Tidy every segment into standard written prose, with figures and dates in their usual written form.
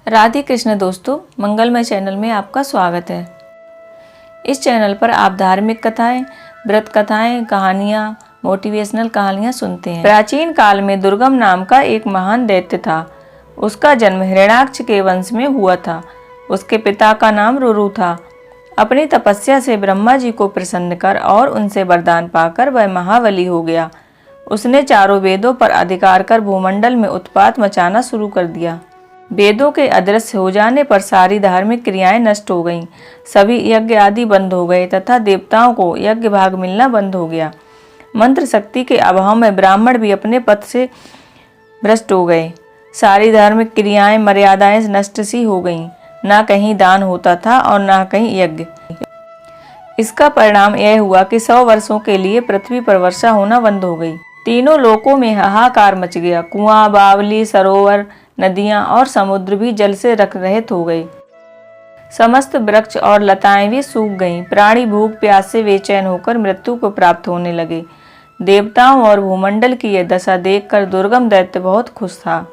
राधे कृष्ण दोस्तों, मंगलमय चैनल में आपका स्वागत है। इस चैनल पर आप धार्मिक कथाएं, व्रत कथाएं, कहानियां, मोटिवेशनल कहानियां सुनते हैं। प्राचीन काल में दुर्गम नाम का एक महान दैत्य था। उसका जन्म हिरण्याक्ष के वंश में हुआ था। उसके पिता का नाम रुरु था। अपनी तपस्या से ब्रह्मा जी को प्रसन्न कर और उनसे वरदान पाकर वह महाबली हो गया। उसने चारों वेदों पर अधिकार कर भूमंडल में उत्पात मचाना शुरू कर दिया। वेदों के अदृश्य हो जाने पर सारी धार्मिक क्रियाएं नष्ट हो गईं। सभी यज्ञ आदि बंद हो गए तथा देवताओं को यज्ञ भाग मिलना बंद हो गया। मंत्र शक्ति के अभाव में ब्राह्मण भी अपने पथ से भ्रष्ट हो गए। सारी धार्मिक क्रियाएं, मर्यादाएं नष्ट सी हो गईं। ना कहीं दान होता था और ना कहीं यज्ञ। इसका परिणाम यह हुआ कि 100 वर्षों के लिए पृथ्वी पर वर्षा होना बंद हो गई। तीनों लोकों में हाहाकार मच गया। कुआं, बावली, सरोवर, नदियां और समुद्र भी जल से रहित हो गए। समस्त वृक्ष और लताएं भी सूख गईं। प्राणी भूख प्यास से बेचैन होकर मृत्यु को प्राप्त होने लगे। देवताओं और भूमंडल की यह दशा देखकर दुर्गम दैत्य बहुत खुश था,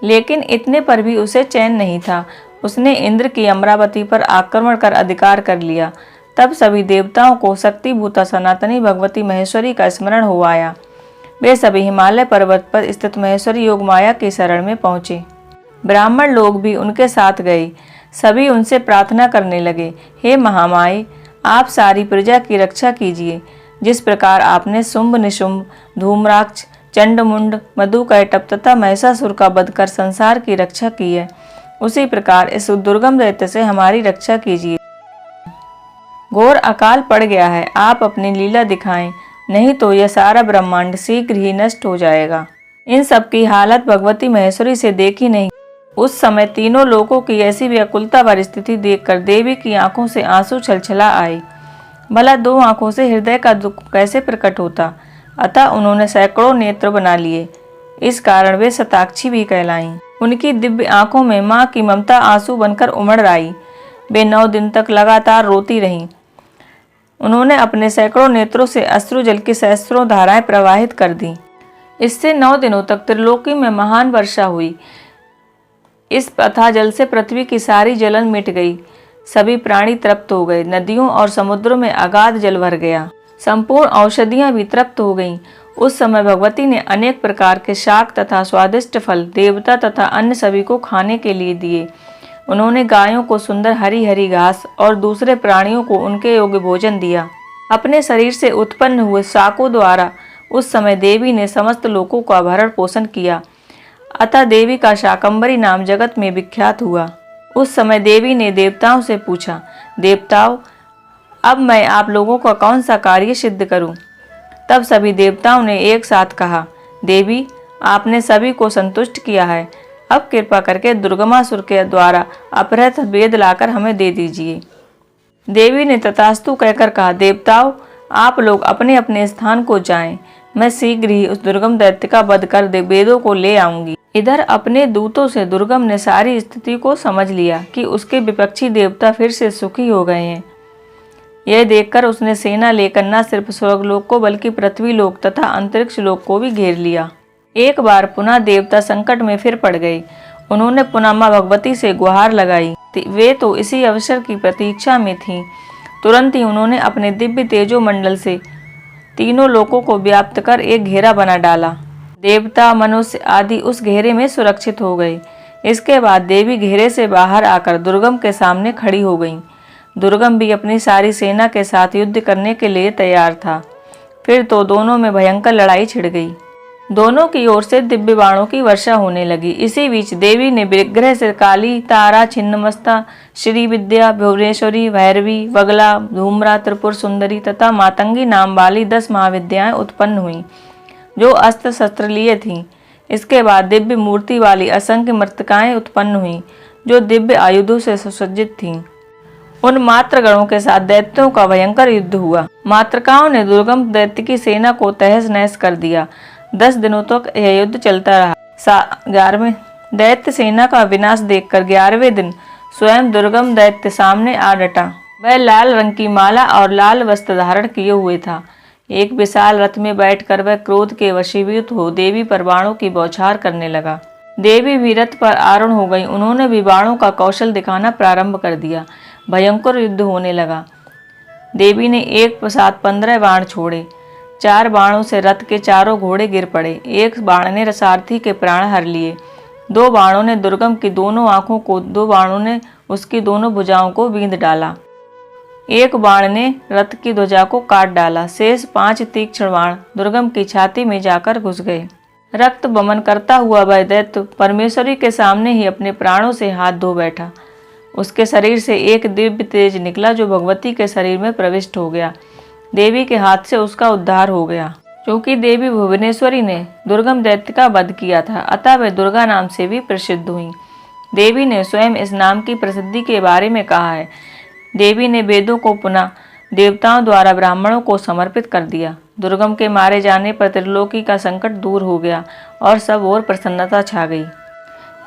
लेकिन इतने पर भी उसे चैन नहीं था। उसने इंद्र की अमरावती पर आक्रमण कर अधिकार कर लिया। तब सभी देवताओं को शक्तिभूता सनातनी भगवती महेश्वरी का स्मरण हो आया। वे सभी हिमालय पर्वत पर स्थित महेश्वरी योग माया के शरण में पहुंचे। ब्राह्मण लोग भी उनके साथ गए। सभी उनसे प्रार्थना करने लगे, हे महामाये, आप सारी प्रजा की रक्षा कीजिए। जिस प्रकार आपने शुंभ, निशुंभ, धूम्राक्ष, चंडमुंड, मधुकैटभ तथा महिषासुर का वध कर संसार की रक्षा की है, उसी प्रकार इस दुर्गम दैत्य से हमारी रक्षा कीजिए। घोर अकाल पड़ गया है, आप अपनी लीला दिखाएं, नहीं तो यह सारा ब्रह्मांड शीघ्र ही नष्ट हो जाएगा। इन सब की हालत भगवती महेश्वरी से देखी नहीं। उस समय तीनों लोगों की ऐसी व्याकुलता भरी स्थिति देखकर देवी की आंखों से आंसू छलछला आए। भला 2 आंखों से हृदय का दुख कैसे प्रकट होता। अतः उन्होंने सैकड़ों नेत्र बना लिए। इस कारण वे शताक्षी भी कहलाईं। उनकी दिव्य आंखों में माँ की ममता आंसू बनकर उमड़ आई। वे 9 दिन तक लगातार रोती रहीं। उन्होंने अपने सैकड़ों नेत्रों से अश्रु जल की सहस्त्रों धाराएं प्रवाहित कर दी। इससे 9 दिनों तक त्रिलोकी में महान वर्षा हुई। इस अथाह जल से पृथ्वी की सारी जलन मिट गई। सभी प्राणी तृप्त हो गए। नदियों और समुद्रों में अगाध जल भर गया। संपूर्ण औषधियां भी तृप्त हो गईं। उस समय भगवती ने अनेक प्रकार के शाक तथा स्वादिष्ट फल देवता तथा अन्य सभी को खाने के लिए दिए। उन्होंने गायों को सुंदर हरी हरी घास और दूसरे प्राणियों को उनके योग्य भोजन दिया। अपने शरीर से उत्पन्न हुए शाकों द्वारा उस समय देवी ने समस्त लोगों का भरण पोषण किया। अतः देवी का शाकंभरी नाम जगत में विख्यात हुआ। उस समय देवी ने देवताओं से पूछा, देवताओं, अब मैं आप लोगों का कौन सा कार्य सिद्ध करूं? तब सभी देवताओं ने एक साथ कहा, देवी, आपने सभी को संतुष्ट किया है। अब कृपा करके दुर्गमासुर के द्वारा अपहृत वेद लाकर हमें दे दीजिए। देवी ने तथास्तु कहकर कहा, देवताओं, आप लोग अपने अपने स्थान को जाएं। मैं शीघ्र ही उस दुर्गम दैत्य का वध कर वेदों को ले आऊंगी। इधर अपने दूतों से दुर्गम ने सारी स्थिति को समझ लिया कि उसके विपक्षी देवता फिर से सुखी हो गए हैं। यह देखकर उसने सेना लेकर न सिर्फ स्वर्गलोक को बल्कि पृथ्वी लोक तथा अंतरिक्ष लोक को भी घेर लिया। एक बार पुनः देवता संकट में फिर पड़ गए। उन्होंने पुनः मां भगवती से गुहार लगाई। वे तो इसी अवसर की प्रतीक्षा में थीं। तुरंत ही उन्होंने अपने दिव्य तेजो मंडल से तीनों लोकों को व्याप्त कर एक घेरा बना डाला। देवता, मनुष्य आदि उस घेरे में सुरक्षित हो गए। इसके बाद देवी घेरे से बाहर आकर दुर्गम के सामने खड़ी हो गईं। दुर्गम भी अपनी सारी सेना के साथ युद्ध करने के लिए तैयार था। फिर तो दोनों में भयंकर लड़ाई छिड़ गई। दोनों की ओर से दिव्य बाणों की वर्षा होने लगी। इसी बीच देवी ने विग्रह से काली, तारा, छिन्नमस्ता, श्री विद्या, भुवनेश्वरी, भैरवी, वगला, धूम्रा, त्रिपुर सुंदरी तथा मातंगी नाम वाली 10 महाविद्याएं उत्पन्न हुईं, जो अस्त्र शस्त्र लिए थीं। इसके बाद दिव्य मूर्ति वाली असंख्य मृतकाएं उत्पन्न हुईं, जो दिव्य आयुधों से सुसज्जित थीं। उन मातृगणों के साथ दैत्यों का भयंकर युद्ध हुआ। मातृकाओं ने दुर्गम दैत्य की सेना को तहस नहस कर दिया। 10 दिनों तक यह युद्ध चलता रहा। 11वें दैत्य सेना का विनाश देखकर 11वें दिन स्वयं दुर्गम दैत्य सामने आ डटा। वह लाल रंग की माला और लाल वस्त्र धारण किए हुए था। एक विशाल रथ में बैठकर वह क्रोध के वशीभूत हो देवी पर बाणों की बौछार करने लगा। देवी भी रथ पर आरूढ़ हो गई। उन्होंने भी बाणों का कौशल दिखाना प्रारंभ कर दिया। भयंकर युद्ध होने लगा। देवी ने एक साथ 15 बाण छोड़े। 4 बाणों से रथ के चारों घोड़े गिर पड़े। एक बाण ने सारथी के प्राण हर लिए। 2 बाणों ने दुर्गम की दोनों आंखों को, 2 बाणों ने उसकी दोनों भुजाओं को बींध डाला। एक बाण ने रथ की ध्वजा को काट डाला। शेष 5 तीक्ष्ण बाण दुर्गम की छाती में जाकर घुस गए। रक्त बमन करता हुआ वह दैत्य परमेश्वरी के सामने ही अपने प्राणों से हाथ धो बैठा। उसके शरीर से एक दिव्य तेज निकला जो भगवती के शरीर में प्रविष्ट हो गया। देवी के हाथ से उसका उद्धार हो गया। क्योंकि देवी भुवनेश्वरी ने दुर्गम दैत्य का वध किया था, अतः वे दुर्गा नाम से भी प्रसिद्ध हुई। देवी ने स्वयं इस नाम की प्रसिद्धि के बारे में कहा है। देवी ने वेदों को पुनः देवताओं द्वारा ब्राह्मणों को समर्पित कर दिया। दुर्गम के मारे जाने पर त्रिलोकी का संकट दूर हो गया और सब और प्रसन्नता छा गई।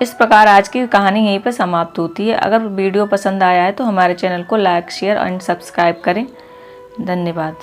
इस प्रकार आज की कहानी यहीं पर समाप्त होती है। अगर वीडियो पसंद आया है तो हमारे चैनल को लाइक, शेयर एंड सब्सक्राइब करें। धन्यवाद।